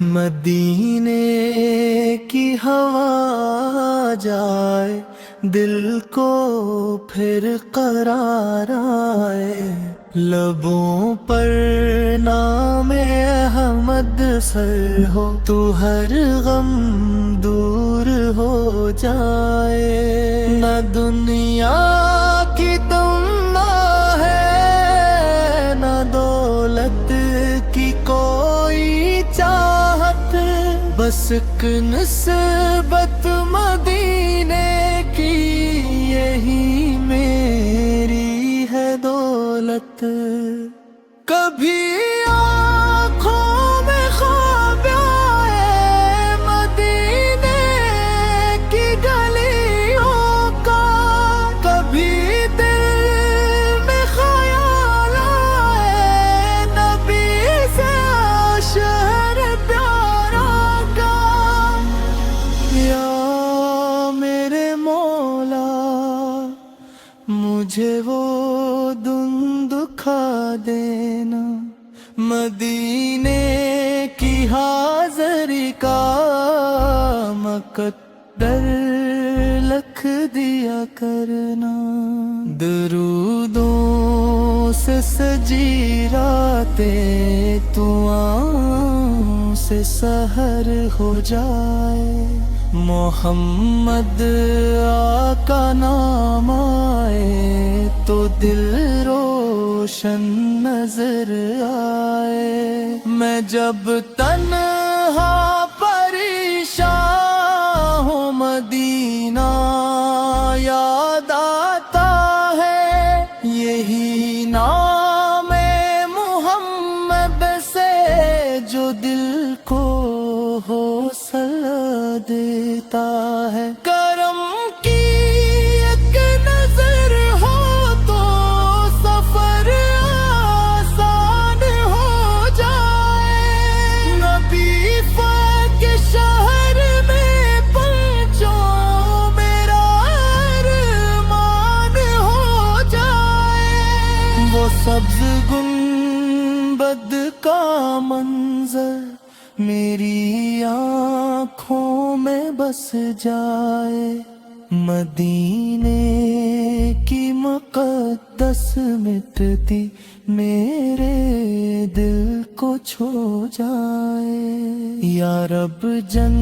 مدینے کی ہوا جائے دل کو پھر قرار آئے، لبوں پر نام احمد سر ہو تو ہر غم دور ہو جائے۔ نہ دنیا کی تمنا ہے، نہ دولت کی کوئی چاہت، بس ایک نسبت مدینے کی یہی میری ہے دولت۔ کبھی آنکھوں میں خواب آئے مدینے کی گلیوں کا، کبھی دل میں خیال آئے نبی سے شہر پیارا کا۔ یا میرے مولا مجھے وہ دن دکھا دینا، مدینے کی حاضری کا مقدر لکھ دیا کرنا۔ درودوں سے سجی راتیں تو سے سحر ہو جائے، محمد آقا نام آئے تو دل روشن نظر آئے۔ میں جب تنہا پریشان ہوں مدینہ یاد آتا ہے، یہی نام محمد سے جو دل کو حوصلہ دیتا ہے۔ کرم کی ایک نظر ہو تو سفر آسان ہو جائے، نبی کے شہر میں پہنچو میرا ارمان ہو جائے۔ وہ سبز گنبد کا منظر میری آنکھوں میں بس جائے، مدینے کی مقدس مٹتی میرے دل کو چھو جائے۔ یا رب جن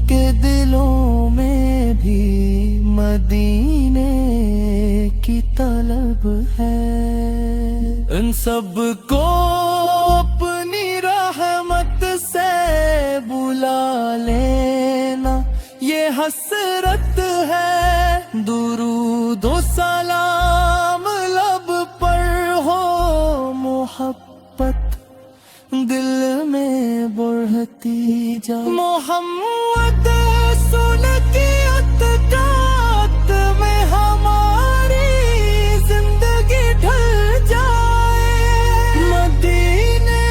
کے دلوں میں بھی مدینے کی طلب ہے، ان سب کو اپنی رحمت سے بلا لینا یہ حسرت ہے۔ درود و سلام لب پر ہو، محبت دل میں بڑھتی جا۔ محمد سن کے اطاعت میں ہماری زندگی ڈھل جائے، مدینے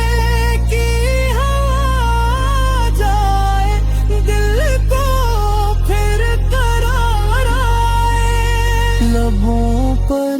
کی ہوا جائے دل کو پھر قرار آئے، لبوں پر